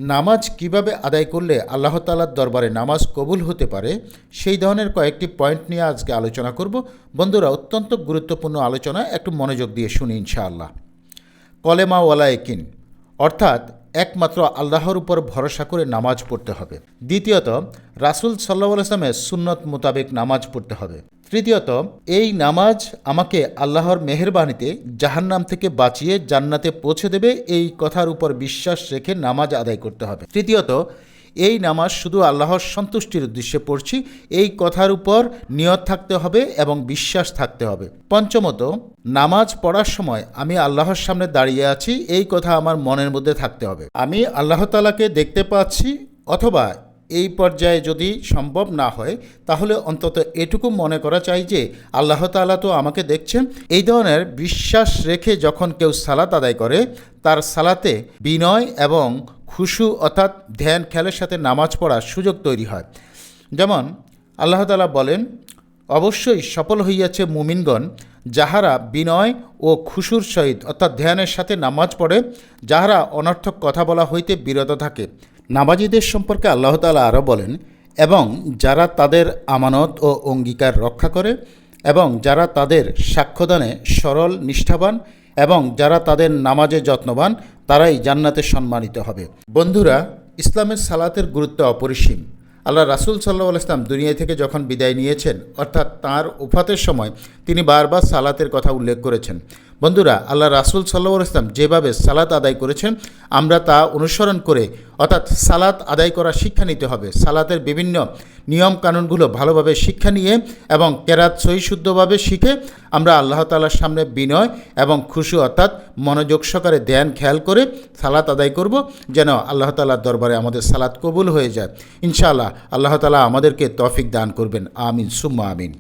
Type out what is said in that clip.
নামাজ কিভাবে আদায় করলে আল্লাহ তাআলার দরবারে নামাজ কবুল হতে পারে সেই ধরনের কয়েকটি পয়েন্ট নিয়ে আজকে আলোচনা করব। বন্ধুরা, অত্যন্ত গুরুত্বপূর্ণ আলোচনা, একটু মনোযোগ দিয়ে শুনি ইনশাআল্লাহ। কলেমা ওয়ালা ইয়াকিন, অর্থাৎ একমাত্র আল্লাহর উপর ভরসা করে নামাজ পড়তে হবে। দ্বিতীয়ত, রাসূল সাল্লাল্লাহু আলাইহি ওয়াসাল্লামের সুন্নত মোতাবেক নামাজ পড়তে হবে। তৃতীয়ত, এই নামাজ আমাকে আল্লাহর মেহেরবানিতে জাহান্নাম থেকে বাঁচিয়ে জান্নাতে পৌঁছে দেবে, এই কথার উপর বিশ্বাস রেখে নামাজ আদায় করতে হবে। তৃতীয়ত, এই নামাজ শুধু আল্লাহর সন্তুষ্টির উদ্দেশ্যে পড়ছি, এই কথার উপর নিয়ত থাকতে হবে এবং বিশ্বাস থাকতে হবে। পঞ্চমত, নামাজ পড়ার সময় আমি আল্লাহর সামনে দাঁড়িয়ে আছি, এই কথা আমার মনের মধ্যে থাকতে হবে। আমি আল্লাহ তাআলাকে দেখতে পাচ্ছি, অথবা এই পর্যায়ে যদি সম্ভব না হয় তাহলে অন্তত এটুকু মনে করা চাই যে আল্লাহ তাআলা তো আমাকে দেখছেন। এই ধরনের বিশ্বাস রেখে যখন কেউ সালাত আদায় করে, তার সালাতে বিনয় এবং খুশু অর্থাৎ ধ্যান খেয়ালের সাথে নামাজ পড়ার সুযোগ তৈরি হয়। যেমন আল্লাহ তাআলা বলেন, অবশ্যই সফল হইয়াছে মুমিনগণ যাহারা বিনয় ও খুশুর সহিত অর্থাৎ ধ্যানের সাথে নামাজ পড়ে, যাহারা অনর্থক কথা বলা হইতে বিরত থাকে। নামাজীদের সম্পর্কে আল্লাহ তাআলা আরও বলেন, এবং যারা তাদের আমানত ও অঙ্গীকার রক্ষা করে, এবং যারা তাদের সাক্ষ্যদানে সরল নিষ্ঠাবান, এবং যারা তাদের নামাজে যত্নবান, তারাই জান্নাতে সম্মানিত হবে। বন্ধুরা, ইসলামের সালাতের গুরুত্ব অপরিসীম। আল্লাহ রাসূল সাল্লাল্লাহু আলাইহি ওয়াসাল্লাম দুনিয়া থেকে যখন বিদায় নিয়েছেন, অর্থাৎ তাঁর ওফাতের সময় তিনি বারবার সালাতের কথা উল্লেখ করেছেন। বন্ধুরা, আল্লাহ রাসূল সাল্লাল্লাহু আলাইহি ওয়াসাল্লাম যেভাবে সালাত আদায় করেছেন, আমরা তা অনুসরণ করে অর্থাৎ সালাত আদায় করার শিক্ষা নিতে হবে। সালাতের বিভিন্ন নিয়ম কানুনগুলো ভালোভাবে শিক্ষা নিয়ে এবং কেরাত সহিশুদ্ধভাবে শিখে আমরা আল্লাহ তাআলার সামনে বিনয় এবং খুশু অর্থাৎ মনোযোগ সহকারে ধ্যান খেয়াল করে সালাত আদায় করব, যেন আল্লাহ তাআলার দরবারে আমাদের সালাত কবুল হয়ে যায়। ইনশাআল্লাহ আল্লাহ তাআলা আমাদেরকে তৌফিক দান করবেন। আমিন সুম্মা আমিন।